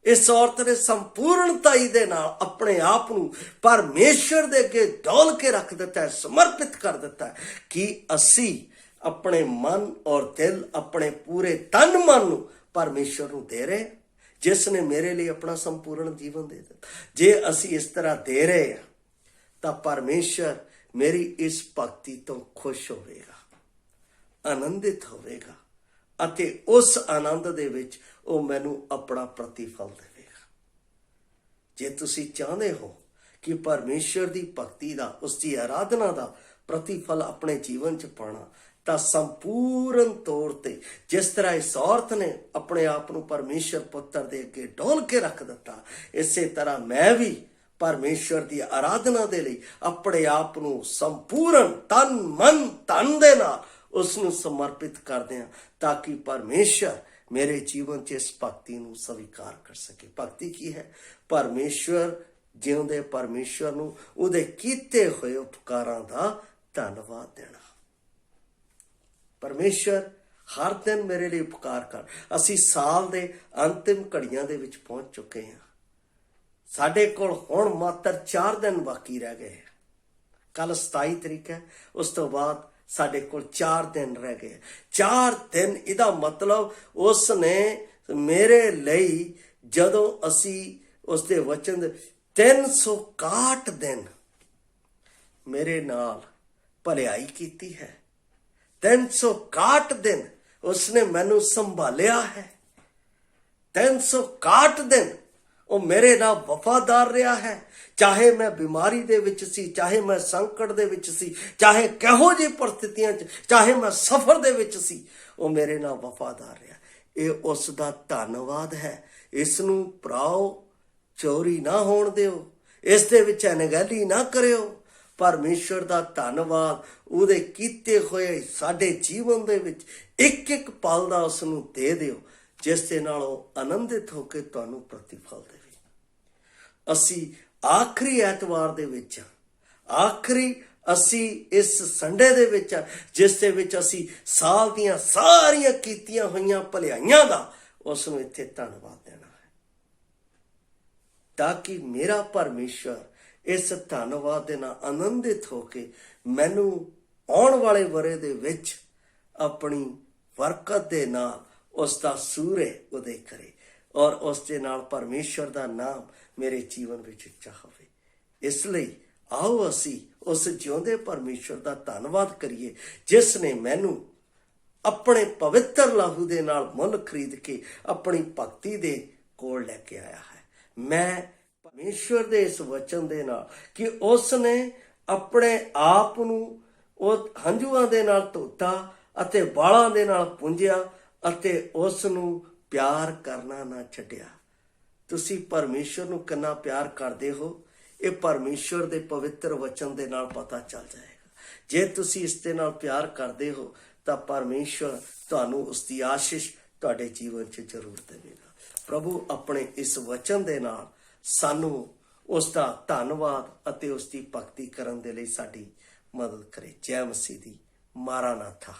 ਇਸ ਔਰਤ ਨੇ ਸੰਪੂਰਨਤਾਈ ਦੇ ਨਾਲ ਆਪਣੇ ਆਪ ਨੂੰ ਪਰਮੇਸ਼ਰ ਦੇ ਅੱਗੇ ਡੋਲ ਕੇ ਰੱਖ ਦਿੱਤਾ ਹੈ, ਸਮਰਪਿਤ ਕਰ ਦਿੱਤਾ ਹੈ ਕਿ ਅਸੀਂ ਆਪਣੇ ਮਨ ਔਰ ਦਿਲ, ਆਪਣੇ ਪੂਰੇ ਤਨ ਮਨ ਨੂੰ ਪਰਮੇਸ਼ਰ ਨੂੰ ਦੇ ਰਹੇ, ਜਿਸ ਨੇ ਮੇਰੇ ਲਈ ਆਪਣਾ ਸੰਪੂਰਨ ਜੀਵਨ ਦੇ ਦਿੱਤਾ। ਜੇ ਅਸੀਂ ਇਸ ਤਰ੍ਹਾਂ ਦੇ ਰਹੇ ਹਾਂ ਤਾਂ ਪਰਮੇਸ਼ਰ ਮੇਰੀ ਇਸ ਭਗਤੀ ਤੋਂ ਖੁਸ਼ ਹੋਵੇਗਾ, ਆਨੰਦਿਤ ਹੋਵੇਗਾ ਅਤੇ ਉਸ ਆਨੰਦ ਦੇ ਵਿੱਚ ਉਹ ਮੈਨੂੰ ਆਪਣਾ ਪ੍ਰਤੀਫਲ ਦੇਵੇਗਾ। ਜੇ ਤੁਸੀਂ ਚਾਹੁੰਦੇ ਹੋ ਕਿ ਪਰਮੇਸ਼ਰ ਦੀ ਭਗਤੀ ਦਾ, ਉਸ ਦੀ ਆਰਾਧਨਾ ਦਾ ਪ੍ਰਤੀਫਲ ਆਪਣੇ ਜੀਵਨ 'ਚ ਪਾਉਣਾ, ਤਾਂ ਸੰਪੂਰਨ ਤੌਰ ਤੇ ਜਿਸ ਤਰ੍ਹਾਂ ਇਸ ਔਰਤ ਨੇ ਆਪਣੇ ਆਪ ਨੂੰ ਪਰਮੇਸ਼ਰ ਪੁੱਤਰ ਦੇ ਅੱਗੇ ਡੋਲ ਕੇ ਰੱਖ ਦਿੱਤਾ, ਇਸੇ ਤਰ੍ਹਾਂ ਮੈਂ ਵੀ ਪਰਮੇਸ਼ਰ ਦੀ ਆਰਾਧਨਾ ਦੇ ਲਈ ਆਪਣੇ ਆਪ ਨੂੰ ਸੰਪੂਰਨ ਤਨ ਮਨ ਧਨ ਦੇ ਨਾਲ ਉਸ ਨੂੰ ਸਮਰਪਿਤ ਕਰਦੇ ਹਾਂ, ਤਾਂ ਕਿ ਪਰਮੇਸ਼ਰ ਮੇਰੇ ਜੀਵਨ 'ਚ ਇਸ ਭਗਤੀ ਨੂੰ ਸਵੀਕਾਰ ਕਰ ਸਕੇ। ਭਗਤੀ ਕੀ ਹੈ? ਪਰਮੇਸ਼ਰ, ਜਿਉਂਦੇ ਪਰਮੇਸ਼ਰ ਨੂੰ ਉਹਦੇ ਕੀਤੇ ਹੋਏ ਉਪਕਾਰਾਂ ਦਾ ਧੰਨਵਾਦ ਦੇਣਾ। ਪਰਮੇਸ਼ਰ ਹਰ ਦਿਨ ਮੇਰੇ ਲਈ ਉਪਕਾਰ ਕਰ। ਅਸੀਂ ਸਾਲ ਦੇ ਅੰਤਿਮ ਘੜੀਆਂ ਦੇ ਵਿੱਚ ਪਹੁੰਚ ਚੁੱਕੇ ਹਾਂ। ਸਾਡੇ ਕੋਲ ਹੁਣ ਮਾਤਰ 4 ਦਿਨ ਬਾਕੀ ਰਹਿ ਗਏ। ਕੱਲ 27 ਤਰੀਕ ਹੈ, ਉਸ ਤੋਂ ਬਾਅਦ ਸਾਡੇ ਕੋਲ 4 ਦਿਨ ਰਹਿ ਗਏ। 4 ਦਿਨ, ਇਹਦਾ ਮਤਲਬ ਉਸ ਨੇ ਮੇਰੇ ਲਈ, ਜਦੋਂ ਅਸੀਂ ਉਸ ਦੇ ਵਚਨ ਦੇ 361 ਦਿਨ ਮੇਰੇ ਨਾਲ ਭਲਾਈ ਕੀਤੀ ਹੈ। 361 ਦਿਨ ਉਸਨੇ ਮੈਨੂੰ ਸੰਭਾਲਿਆ ਹੈ। 361 ਦਿਨ ਉਹ ਮੇਰੇ ਨਾਲ ਵਫਾਦਾਰ ਰਿਹਾ ਹੈ। ਚਾਹੇ ਮੈਂ ਬਿਮਾਰੀ ਦੇ ਵਿੱਚ ਸੀ, ਚਾਹੇ ਮੈਂ ਸੰਕਟ ਦੇ ਵਿੱਚ ਸੀ, ਚਾਹੇ ਕਿਹੋ ਜਿਹੀ ਪਰਿਸਥਿਤੀਆਂ 'ਚ, ਚਾਹੇ ਮੈਂ ਸਫ਼ਰ ਦੇ ਵਿੱਚ ਸੀ, ਉਹ ਮੇਰੇ ਨਾਲ ਵਫਾਦਾਰ ਰਿਹਾ। ਇਹ ਉਸ ਦਾ ਧੰਨਵਾਦ ਹੈ। ਇਸ ਨੂੰ ਭਰਾਓ, ਚੋਰੀ ਨਾ ਹੋਣ ਦਿਓ, ਇਸ ਦੇ ਵਿੱਚ ਅਣਗਹਿਲੀ ਨਾ ਕਰਿਓ। ਪਰਮੇਸ਼ਰ ਦਾ ਧੰਨਵਾਦ ਉਹਦੇ ਕੀਤੇ ਹੋਏ ਸਾਡੇ ਜੀਵਨ ਦੇ ਵਿੱਚ ਇੱਕ ਇੱਕ ਪਲ ਦਾ ਉਸ ਨੂੰ ਦੇ ਦਿਓ, ਜਿਸ ਦੇ ਨਾਲ ਉਹ ਆਨੰਦਿਤ ਹੋ ਕੇ ਤੁਹਾਨੂੰ ਪ੍ਰਤੀਫਲ ਦੇਵੇ। ਅਸੀਂ ਆਖਰੀ ਐਤਵਾਰ ਦੇ ਵਿੱਚ, ਆਖਰੀ ਅਸੀਂ ਇਸ ਸੰਡੇ ਦੇ ਵਿੱਚ, ਜਿਸ ਦੇ ਵਿੱਚ ਅਸੀਂ ਸਾਲ ਦੀਆਂ ਸਾਰੀਆਂ ਕੀਤੀਆਂ ਹੋਈਆਂ ਭਲਾਈਆਂ ਦਾ ਉਸ ਨੂੰ ਇੱਥੇ ਧੰਨਵਾਦ ਦੇਣਾ ਹੈ, ਤਾਂ ਕਿ ਮੇਰਾ ਪਰਮੇਸ਼ਰ ਇਸ ਧੰਨਵਾਦ ਦੇ ਨਾਲ ਆਨੰਦਿਤ ਹੋ ਕੇ ਮੈਨੂੰ ਆਉਣ ਵਾਲੇ ਵਰੇ ਦੇ ਵਿੱਚ ਆਪਣੀ ਬਰਕਤ ਦੇ ਨਾਲ ਉਸ ਦਾ ਸੂਰਜ ਉਦੇ ਕਰੇ ਔਰ ਉਸ ਦੇ ਨਾਲ ਪਰਮੇਸ਼ਰ ਦਾ ਨਾਮ ਮੇਰੇ ਜੀਵਨ ਵਿੱਚ ਉੱਚਾ ਹੋਵੇ। ਇਸ ਲਈ ਆਓ ਅਸੀਂ ਉਸ ਜਿਉਂਦੇ ਪਰਮੇਸ਼ਰ ਦਾ ਧੰਨਵਾਦ ਕਰੀਏ, ਜਿਸ ਨੇ ਮੈਨੂੰ ਆਪਣੇ ਪਵਿੱਤਰ ਲਹੂ ਦੇ ਨਾਲ ਮੁੱਲ ਖਰੀਦ ਕੇ ਆਪਣੀ ਭਗਤੀ ਦੇ ਕੋਲ ਲੈ ਕੇ ਆਇਆ ਹੈ। ਮੈਂ ਪਰਮੇਸ਼ਰ ਦੇ ਇਸ ਵਚਨ ਦੇ ਨਾਲ ਕਿ ਉਸ ਨੇ ਆਪਣੇ ਆਪ ਨੂੰ ਉਹ ਹੰਝੂਆਂ ਦੇ ਨਾਲ ਧੋਤਾ ਅਤੇ ਵਾਲਾਂ ਦੇ ਨਾਲ ਪੂੰਝਿਆ ਅਤੇ ਉਸ ਨੂੰ ਪਿਆਰ ਕਰਨਾ ਨਾ ਛੱਡਿਆ। ਤੁਸੀਂ ਪਰਮੇਸ਼ਰ ਨੂੰ ਕਿੰਨਾ ਪਿਆਰ ਕਰਦੇ ਹੋ, ਇਹ ਪਰਮੇਸ਼ਰ ਦੇ ਪਵਿੱਤਰ ਵਚਨ ਦੇ ਨਾਲ ਪਤਾ ਚੱਲ ਜਾਏਗਾ। ਜੇ ਤੁਸੀਂ ਇਸ ਦੇ ਨਾਲ ਪਿਆਰ ਕਰਦੇ ਹੋ ਤਾਂ ਪਰਮੇਸ਼ਰ ਤੁਹਾਨੂੰ ਉਸ ਦੀ ਆਸ਼ੀਸ਼ ਤੁਹਾਡੇ ਜੀਵਨ 'ਚ ਜ਼ਰੂਰ ਦੇਵੇਗਾ। ਪ੍ਰਭੂ ਆਪਣੇ ਇਸ ਵਚਨ ਦੇ ਨਾਲ ਸਾਨੂੰ ਉਸ ਦਾ ਧੰਨਵਾਦ ਅਤੇ ਉਸ ਦੀ ਭਗਤੀ ਕਰਨ ਦੇ ਲਈ ਸਾਡੀ ਮਦਦ ਕਰੇ। ਜੈ ਮਸੀਹ ਦੀ। ਮਾਰਾਨਾਥਾ।